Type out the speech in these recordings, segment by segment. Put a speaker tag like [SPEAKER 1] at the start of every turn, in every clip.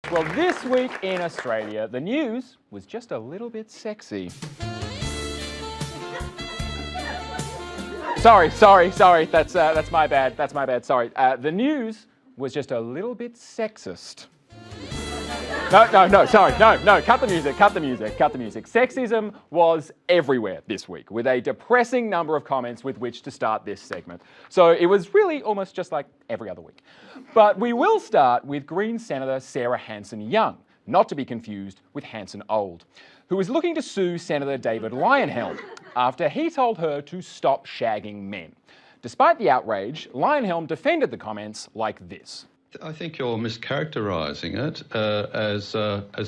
[SPEAKER 1] Well, this week in Australia, the news was just a little bit sexy. Sorry. That's my bad. Sorry. The news was just a little bit sexist. No, sorry. No, cut the music. Sexism was everywhere this week, with a depressing number of comments with which to start this segment. So it was really almost just like every other week. But we will start with Green Senator Sarah Hanson-Young, not to be confused with Hanson-Old, who is looking to sue Senator David Leyonhjelm after he told her to stop shagging men. Despite the outrage, Leyonhjelm defended the comments like this.
[SPEAKER 2] I think you're mischaracterising it as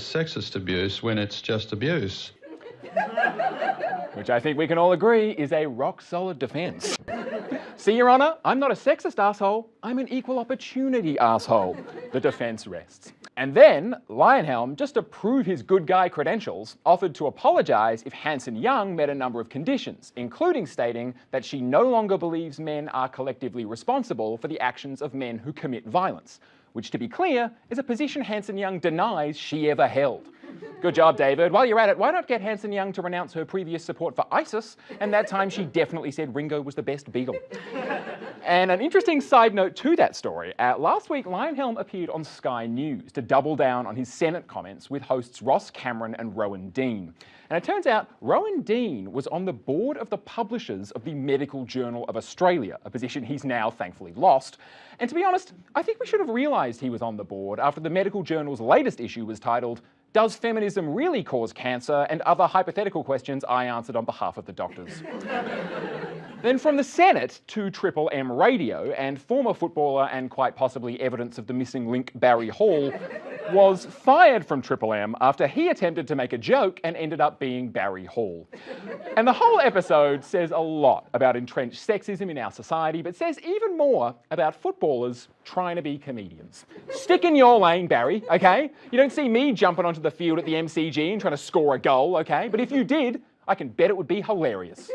[SPEAKER 2] sexist abuse when it's just abuse.
[SPEAKER 1] Which I think we can all agree is a rock-solid defence. See, Your Honour, I'm not a sexist asshole, I'm an equal opportunity asshole. The defence rests. And then, Leyonhjelm, just to prove his good guy credentials, offered to apologise if Hanson-Young met a number of conditions, including stating that she no longer believes men are collectively responsible for the actions of men who commit violence, which, to be clear, is a position Hanson-Young denies she ever held. Good job, David. While you're at it, why not get Hanson-Young to renounce her previous support for ISIS? And that time she definitely said Ringo was the best Beatle. And an interesting side note to that story, last week Leyonhjelm appeared on Sky News to double down on his Senate comments with hosts Ross Cameron and Rowan Dean. And it turns out Rowan Dean was on the board of the publishers of the Medical Journal of Australia, a position he's now thankfully lost. And to be honest, I think we should have realised he was on the board after the Medical Journal's latest issue was titled, "Does Feminism Really Cause Cancer?" and other hypothetical questions I answered on behalf of the doctors. Then from the Senate to Triple M Radio, and former footballer and quite possibly evidence of the missing link Barry Hall was fired from Triple M after he attempted to make a joke and ended up being Barry Hall. And the whole episode says a lot about entrenched sexism in our society, but says even more about footballers trying to be comedians. Stick in your lane, Barry, okay? You don't see me jumping onto the field at the MCG and trying to score a goal, okay? But if you did, I can bet it would be hilarious.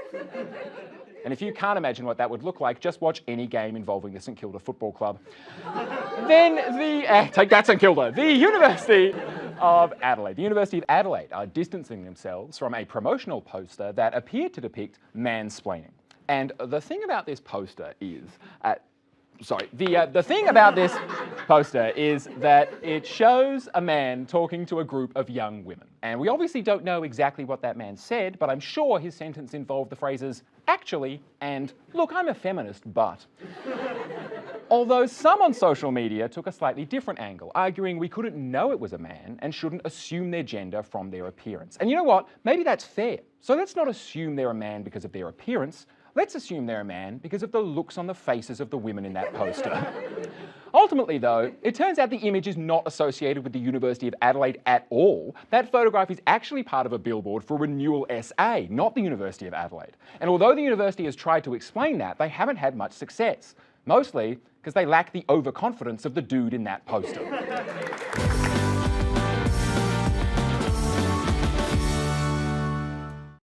[SPEAKER 1] And if you can't imagine what that would look like, just watch any game involving the St Kilda Football Club. Then take that, St Kilda. The University of Adelaide are distancing themselves from a promotional poster that appeared to depict mansplaining. And the thing about this poster is, the thing about this poster is that it shows a man talking to a group of young women. And we obviously don't know exactly what that man said, but I'm sure his sentence involved the phrases, "actually," and "look, I'm a feminist, but." Although some on social media took a slightly different angle, arguing we couldn't know it was a man and shouldn't assume their gender from their appearance. And you know what? Maybe that's fair. So let's not assume they're a man because of their appearance. Let's assume they're a man because of the looks on the faces of the women in that poster. Ultimately, though, it turns out the image is not associated with the University of Adelaide at all. That photograph is actually part of a billboard for Renewal SA, not the University of Adelaide. And although the university has tried to explain that, they haven't had much success. Mostly because they lack the overconfidence of the dude in that poster.